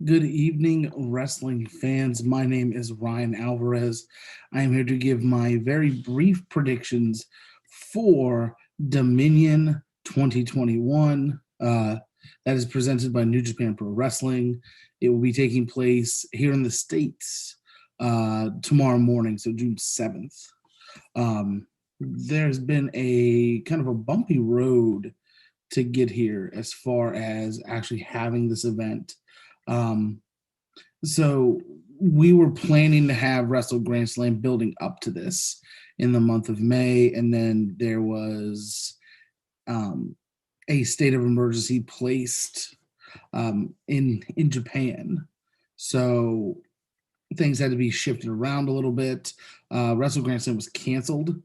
Good evening, wrestling fans. My name is Ryan Alvarez. I am here to give my very brief predictions for Dominion 2021. That is presented by New Japan Pro Wrestling. It will be taking place here in the States tomorrow morning, so June 7th. There's been a kind of a bumpy road to get here as far as actually having this event. Um, so we were planning to have Wrestle Grand Slam building up to this in the month of May, and then there was um, a state of emergency placed in Japan. So things had to be shifted around a little bit. Wrestle Grand Slam was canceled.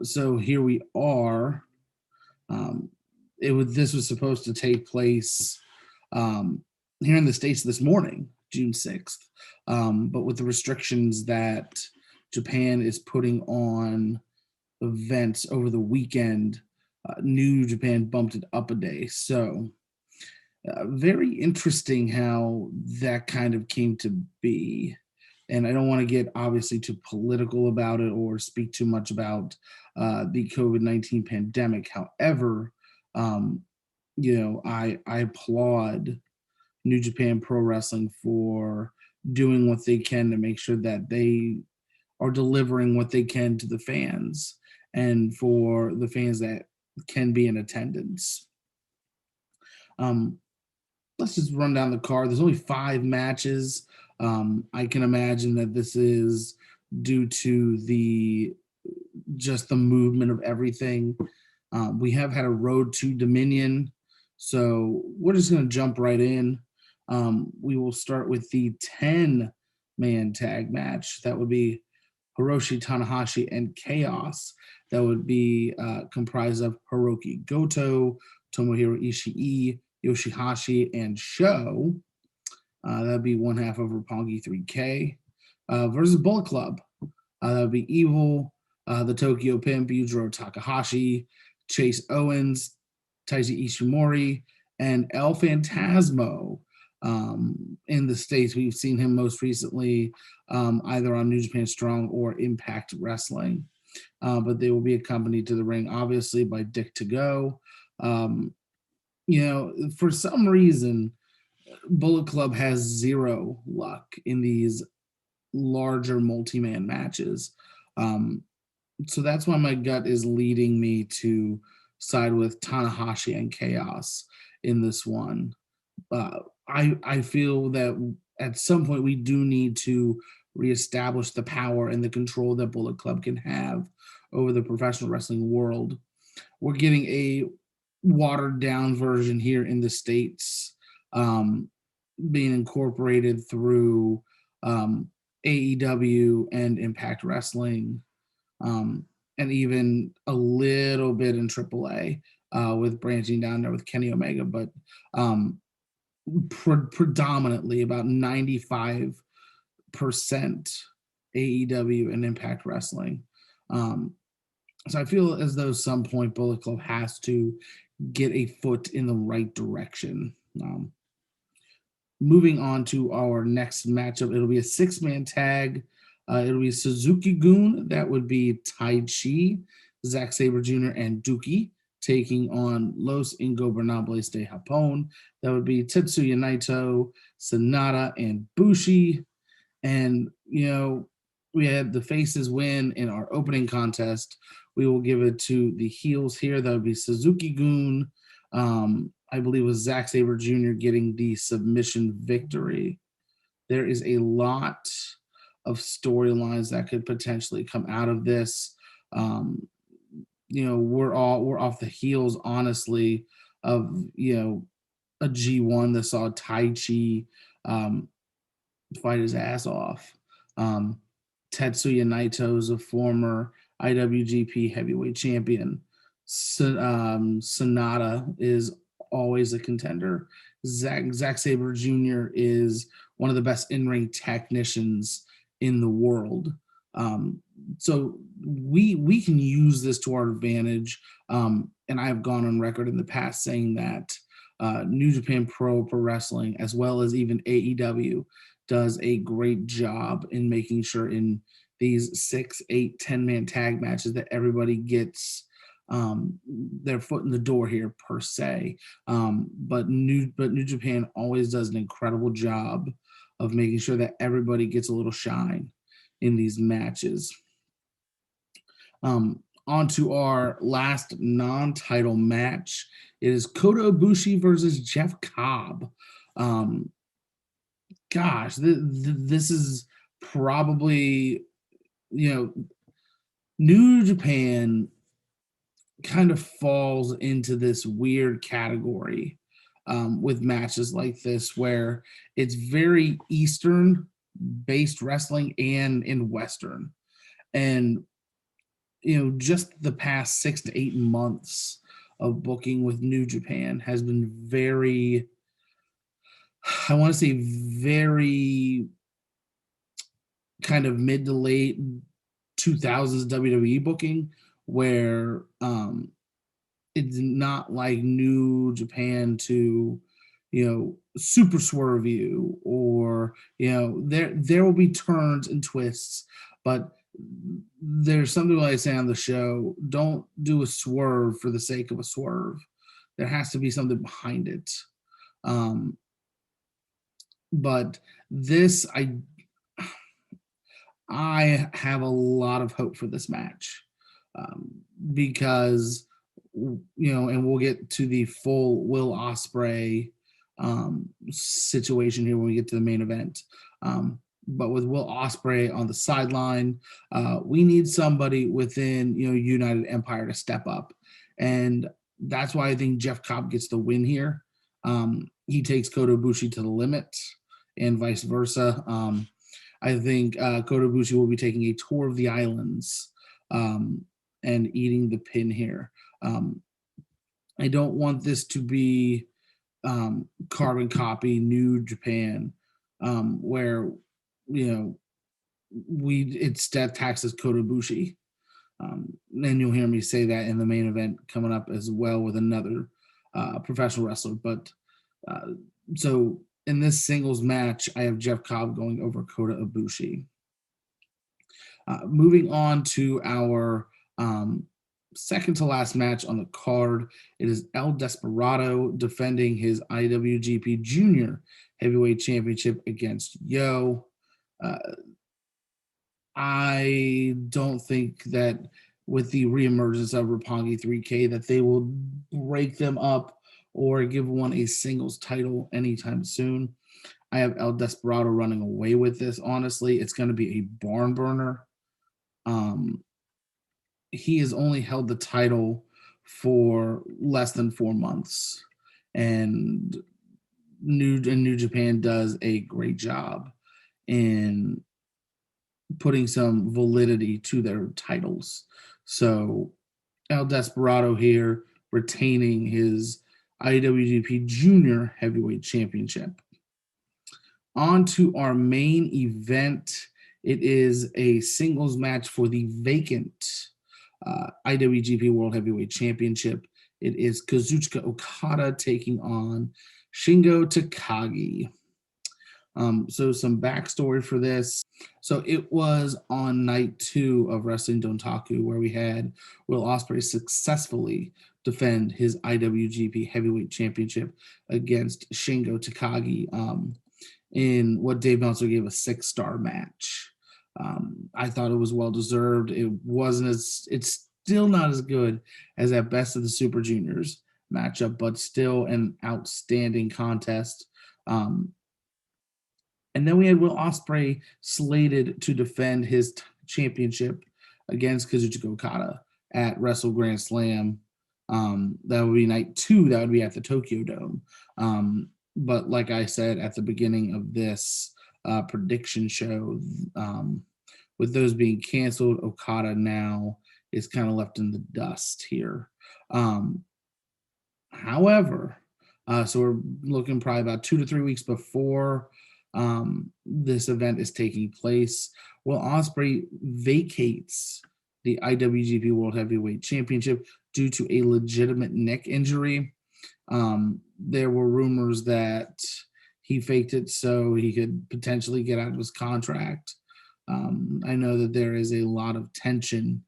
So here we are. Um, this was supposed to take place here in the States this morning, June 6th. But with the restrictions that Japan is putting on events over the weekend, New Japan bumped it up a day. So very interesting how that kind of came to be. And I don't want to get obviously too political about it or speak too much about the COVID-19 pandemic. However, um, I applaud New Japan Pro Wrestling for doing what they can to make sure that they are delivering what they can to the fans and for the fans that can be in attendance. Um, let's just run down the card. There's only 5 matches. I can imagine that this is due to the movement of everything. We have had a road to Dominion, so we're just going to jump right in. We will start with the 10-man tag match. That would be Hiroshi, Tanahashi, and Chaos. That would be comprised of Hiroki Goto, Tomohiro Ishii, Yoshihashi, and Sho. That would be one half of Roppongi 3K versus Bullet Club. That would be Evil, the Tokyo Pimp, Yujiro Takahashi, Chase Owens, Taiji Ishimori, and El Phantasmo. In the States, we've seen him most recently either on New Japan Strong or Impact Wrestling. But they will be accompanied to the ring, obviously, by Dick To Go. For some reason, Bullet Club has zero luck in these larger multi-man matches. So that's why my gut is leading me to side with Tanahashi and Chaos in this one. I feel that at some point we do need to reestablish the power and the control that Bullet Club can have over the professional wrestling world. We're getting a watered down version here in the States, being incorporated through AEW and Impact Wrestling, and even a little bit in AAA with branching down there with Kenny Omega, but predominantly about 95% AEW and Impact Wrestling. So I feel as though some point Bullet Club has to get a foot in the right direction. Moving on to our next matchup, it'll be a 6-man tag. It'll be Suzuki-gun. That would be Tai Chi, Zack Sabre Jr., and Dookie taking on Los Ingobernables de Japón. That would be Tetsuya Naito, Sonata, and Bushi. And, we had the faces win in our opening contest. We will give it to the heels here. That would be Suzuki-gun. I believe it was Zack Sabre Jr. getting the submission victory. There is a lot of storylines that could potentially come out of this. We're off the heels, honestly, of a G1 that saw Tai Chi fight his ass off. Tetsuya Naito is a former IWGP heavyweight champion. Sonata is always a contender. Zack Sabre Jr. is one of the best in-ring technicians in the world. So we can use this to our advantage. And I've gone on record in the past saying that New Japan Pro Wrestling, as well as even AEW, does a great job in making sure in these 6, 8, 10-man tag matches that everybody gets their foot in the door here per se. But New Japan always does an incredible job of making sure that everybody gets a little shine in these matches. On to our last non-title match. It is Kota Ibushi versus Jeff Cobb. Gosh, this is probably, New Japan kind of falls into this weird category with matches like this, where it's very Eastern based wrestling and in Western. And, just the past 6 to 8 months of booking with New Japan has been very, I want to say very kind of mid to late 2000s WWE booking, where it's not like New Japan to, super swerve you, or, there will be turns and twists, but there's something like I say on the show, don't do a swerve for the sake of a swerve. There has to be something behind it. But this, I have a lot of hope for this match because, and we'll get to the full Will Ospreay situation here when we get to the main event. But with Will Ospreay on the sideline, we need somebody within, United Empire to step up. And that's why I think Jeff Cobb gets the win here. He takes Kota Ibushi to the limit and vice versa. I think Kota Ibushi will be taking a tour of the islands and eating the pin here. I don't want this to be carbon copy New Japan, where it's death taxes Kota Ibushi. And you'll hear me say that in the main event coming up as well with another professional wrestler. But so in this singles match, I have Jeff Cobb going over Kota Ibushi. Moving on to our second to last match on the card, it is El Desperado defending his IWGP Junior Heavyweight Championship against Yo. I don't think that with the reemergence of Roppongi 3K that they will break them up or give one a singles title anytime soon. I have El Desperado running away with this. Honestly, it's going to be a barn burner. He has only held the title for less than 4 months, and New Japan does a great job in putting some validity to their titles. So El Desperado here retaining his IWGP Junior Heavyweight Championship. On to our main event. It is a singles match for the vacant IWGP World Heavyweight Championship. It is Kazuchika Okada taking on Shingo Takagi. So some backstory for this. So it was on night 2 of Wrestling Dontaku where we had Will Ospreay successfully defend his IWGP Heavyweight Championship against Shingo Takagi in what Dave Meltzer gave a 6-star match. I thought it was well deserved. It's still not as good as that Best of the Super Juniors matchup, but still an outstanding contest. And then we had Will Ospreay slated to defend his championship against Kazuchika Okada at Wrestle Grand Slam. That would be night 2. That would be at the Tokyo Dome. But like I said at the beginning of this prediction show, with those being canceled, Okada now is kind of left in the dust here. However, so we're looking probably about 2 to 3 weeks before this event is taking place. Will Ospreay vacates the IWGP World Heavyweight Championship due to a legitimate neck injury. There were rumors that he faked it so he could potentially get out of his contract. I know that there is a lot of tension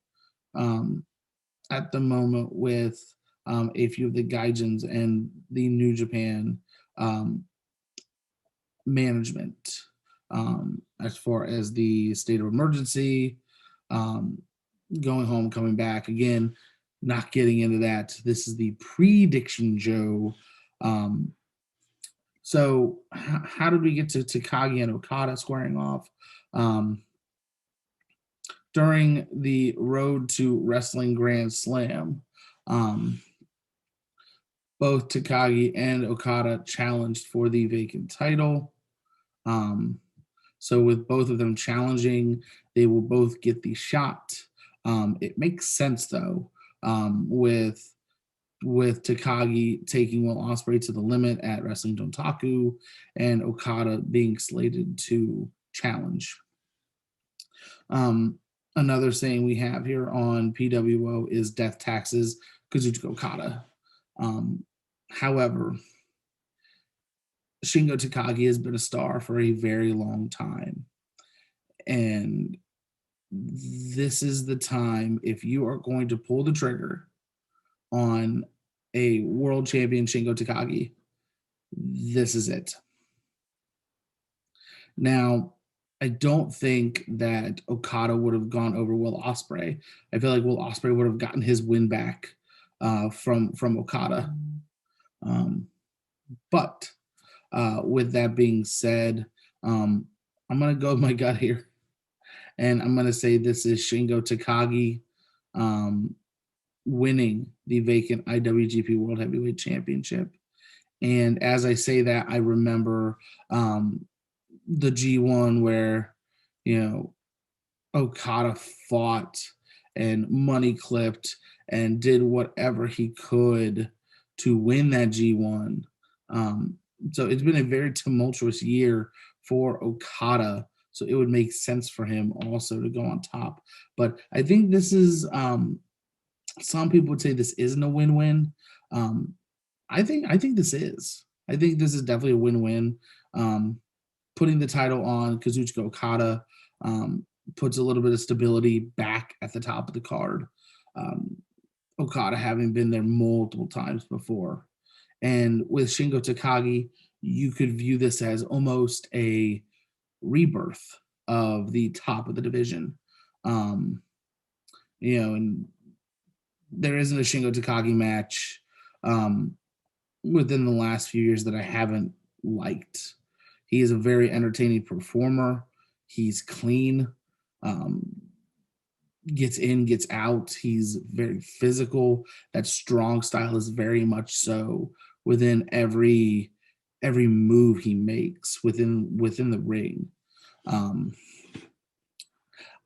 at the moment with a few of the gaijins and the New Japan management as far as the state of emergency, going home, coming back. Again, not getting into that. This is the prediction, Joe. So how did we get to Takagi and Okada squaring off? During the Road to Wrestling Grand Slam, both Takagi and Okada challenged for the vacant title. So with both of them challenging, they will both get the shot. It makes sense though, with Takagi taking Will Ospreay to the limit at Wrestling Dontaku and Okada being slated to challenge. Another saying we have here on PWO is death taxes Kazuchika Okada. However, Shingo Takagi has been a star for a very long time. And this is the time, if you are going to pull the trigger on a world champion Shingo Takagi, this is it. Now, I don't think that Okada would have gone over Will Ospreay. I feel like Will Ospreay would have gotten his win back from Okada. But with that being said, I'm going to go with my gut here. And I'm going to say this is Shingo Takagi winning the vacant IWGP World Heavyweight Championship. And as I say that, I remember the G1 where, Okada fought and money clipped and did whatever he could to win that G1. So it's been a very tumultuous year for Okada. So it would make sense for him also to go on top. But I think this is, some people would say this isn't a win-win. I think this is. I think this is definitely a win-win. Putting the title on Kazuchika Okada puts a little bit of stability back at the top of the card. Okada having been there multiple times before. And with Shingo Takagi, you could view this as almost a rebirth of the top of the division. And there isn't a Shingo Takagi match within the last few years that I haven't liked. He is a very entertaining performer. He's clean, gets in, gets out. He's very physical. That strong style is very much so within every move he makes within the ring. I'm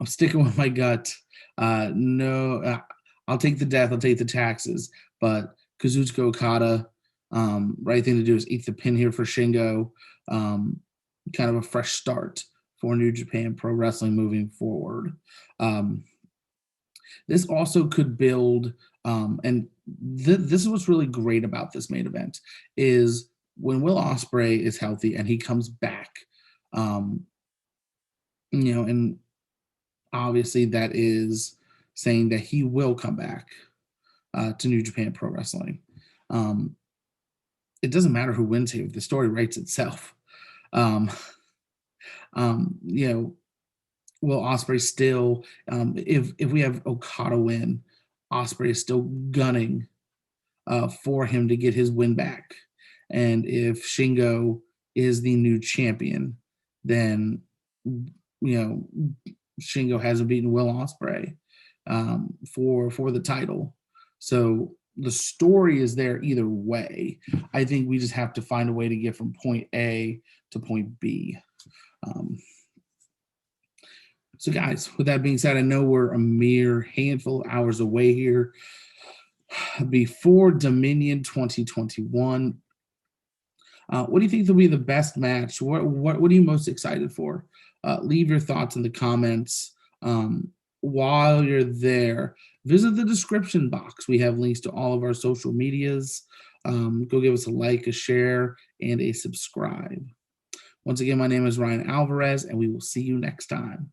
sticking with my gut. No, I'll take the death. I'll take the taxes. But Kazuchika Okada, right thing to do is eat the pin here for Shingo. Kind of a fresh start for New Japan Pro Wrestling moving forward. This also could build, and this is what's really great about this main event, is when Will Ospreay is healthy and he comes back, and obviously that is saying that he will come back to New Japan Pro Wrestling. It doesn't matter who wins here. The story writes itself. Will Ospreay still, if we have Okada win, Ospreay is still gunning for him to get his win back. And if Shingo is the new champion, then Shingo hasn't beaten Will Ospreay for the title. So the story is there either way. I think we just have to find a way to get from point A to point B. So guys, with that being said, I know we're a mere handful of hours away here before Dominion 2021. What do you think will be the best match? What are you most excited for? Leave your thoughts in the comments. While you're there, visit the description box. We have links to all of our social medias. Go give us a like, a share, and a subscribe. Once again, my name is Ryan Alvarez, and we will see you next time.